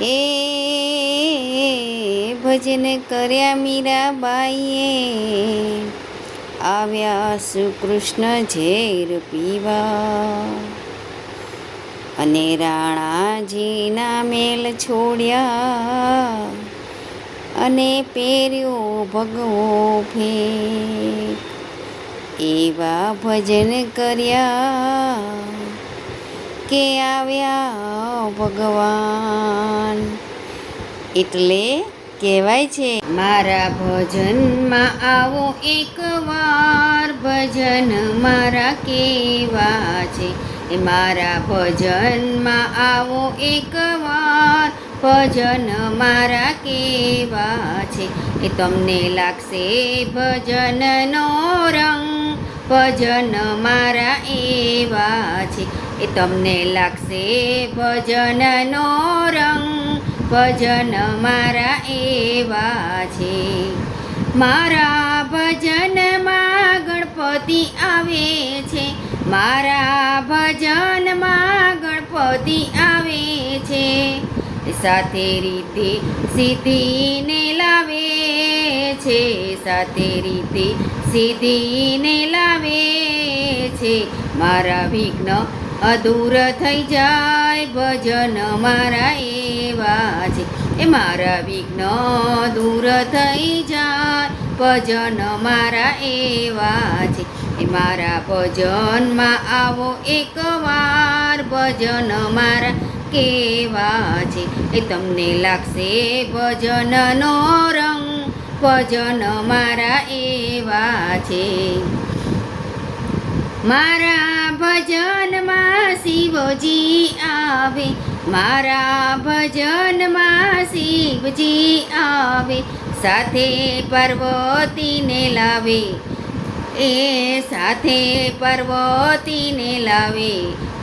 એ ભજન કર્યા મીરાબાઈએ, આવ્યા સુકૃષ્ણ ઝેર પીવા. અને રાણાજીના મેલ છોડ્યા, અને પહેર્યો ભગવો ફેક. એવા ભજન કર્યા કે આવ્યા ભગવાન. એટલે કહેવાય છે, મારા ભજનમાં આવો એકવાર, ભજન મારા કેવા છે. એ મારા ભજનમાં આવો એકવાર, ભજન મારા કેવા છે. એ તમને લાગશે ભજનનો રંગ, ભજન મારા એવા છે. એ તમને લાગશે ભજનનો રંગ, ભજન મારા એવા છે. મારા ભજનમાં ગણપતિ આવે છે, મારા ભજનમાં ગણપતિ આવે છે. સાથે રીતે સિદ્ધિને લાવે છે, સાથે રીતે સિદ્ધિને લાવે છે. મારા વિઘ્ન અદૂર થઈ જાય, ભજન મારા એવા છે. એ મારા વિઘ્ન દૂર થઈ જાય, ભજન મારા એવા છે. એ મારા ભજનમાં આવો એકવાર, ભજન મારા કેવા છે. એ તમને લાગશે ભજનનો રંગ, ભજન મારા એવા છે. મારા ભજનમાં શિવજી આવે, મારા ભજનમાં શિવજી આવે. સાથે પાર્વતીને લાવે, એ સાથે પાર્વતીને લાવે.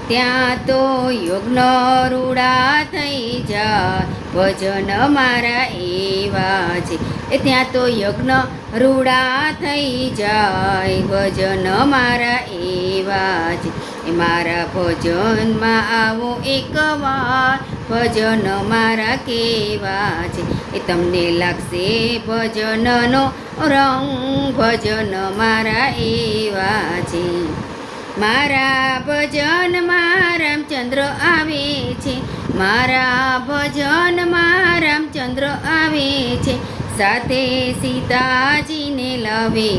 ત્યાં તો યજ્ઞ રૂડા થઈ જાય, ભજન મારા એવા છે. એ ત્યાં તો યજ્ઞ રૂડા થઈ જાય, ભજન મારા એવા છે. એ મારા ભજનમાં આવો એકવાર, ભજન મારા કેવા છે. એ તમને લાગશે ભજનનો રંગ, ભજન મારા એવા છે. મારા ભજનમાં રામચંદ્ર આવે છે, મારા ભજનમાં રામચંદ્ર આવે છે. સાથે સીતાજીને લાવે,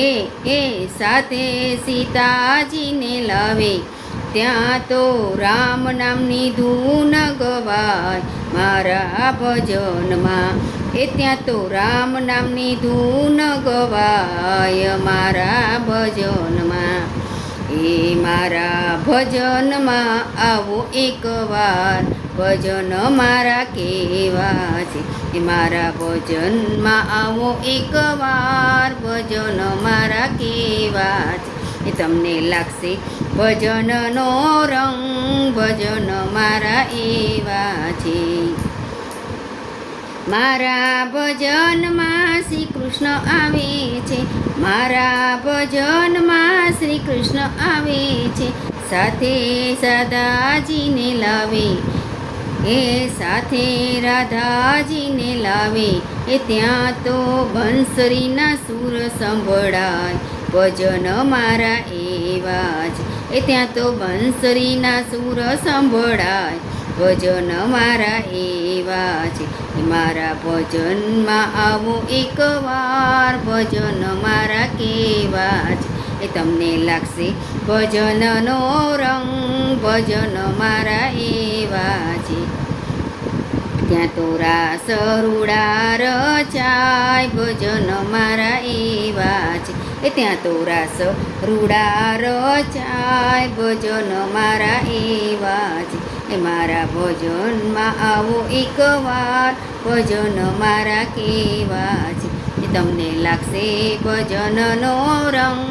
એ સાથે સીતાજીને લાવે. ત્યાં તો રામ નામની ધૂન ગવાય મારા ભજનમાં. એ ત્યાં તો રામ નામની ધૂન ગવાય મારા ભજનમાં. એ મારા ભજનમાં આવો એકવાર, ભજન મારા કેવા છે. એ મારા ભજનમાં આવો એકવાર, ભજન મારા કેવા છે. એ તમને લાગશે ભજનનો રંગ, ભજન મારા એવા છે. મારા ભજનમાં શ્રી કૃષ્ણ આવે છે, મારા ભજનમાં શ્રી કૃષ્ણ આવે છે. સાથે રાધાજીને લાવે, એ સાથે રાધાજીને લાવે. એ ત્યાં તો બંસરીના સૂર સંભળાય, ભજન મારા એવા છે. એ ત્યાં તો બંસરીના સૂર સંભળાય, ભજન મારા એવા છે. એ મારા ભજનમાં આવો એકવાર, ભજન મારા કેવા છે. એ તમને લાગશે ભજનનો રંગ, ભજન મારા એવા છે. ત્યાં તો રાસ રૂડા રચાય, ભજન મારા એવા છે. એ ત્યાં તો રાસ રૂડા રચાય, ભજન મારા એવા છે. એ મારા ભજનમાં આવો એકવાર, ભજન મારા કેવા છે. એ તમને લાગશે ભજનનો રંગ,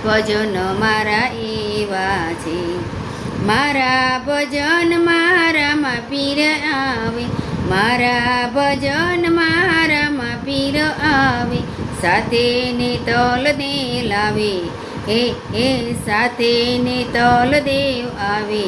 ભજન મારા એવા છે. મારા ભજન મારામાં પીર આવે, મારા ભજન મારામાં પીર આવે. સાથે ને તલ દે લાવે, એ સાથે ને તલ દેવ આવે.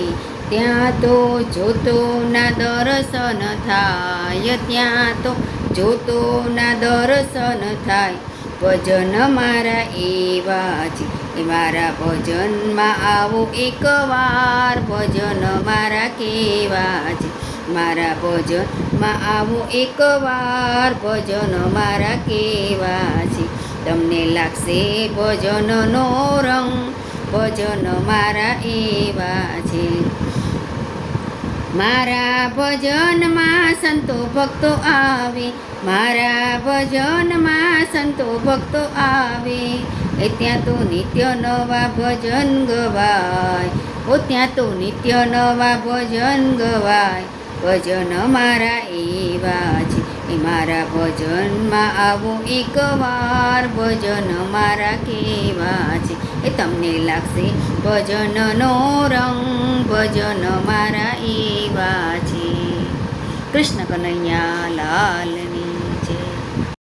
ત્યાં તો જોતોના દર્શન થાય, ત્યાં તો જોતોના દર્શન થાય. ભજન મારા એવા છે, એ મારા ભજનમાં આવો એકવાર. ભજન મારા કેવા છે, મારા ભજનમાં આવો એકવાર. ભજન મારા કેવા છે, તમને લાગશે ભજનનો રંગ. ભજન મારા એવા છે, મારા ભજનમાં સંતો ભક્તો આવે. મારા ભજનમાં સંતો ભક્તો આવે. એ ત્યાં તો નિત્ય નવા ભજન ગવાય. ઓ ત્યાં તો નિત્ય નવા ભજન ગવાય. ભજન મારા એવા છે, એ મારા ભજનમાં આવો એકવાર. ભજન મારા કેવા છે, એ તમને લાગશે ભજનનો રંગ. ભજન મારા એવા છે. કૃષ્ણ કનૈયા લાલની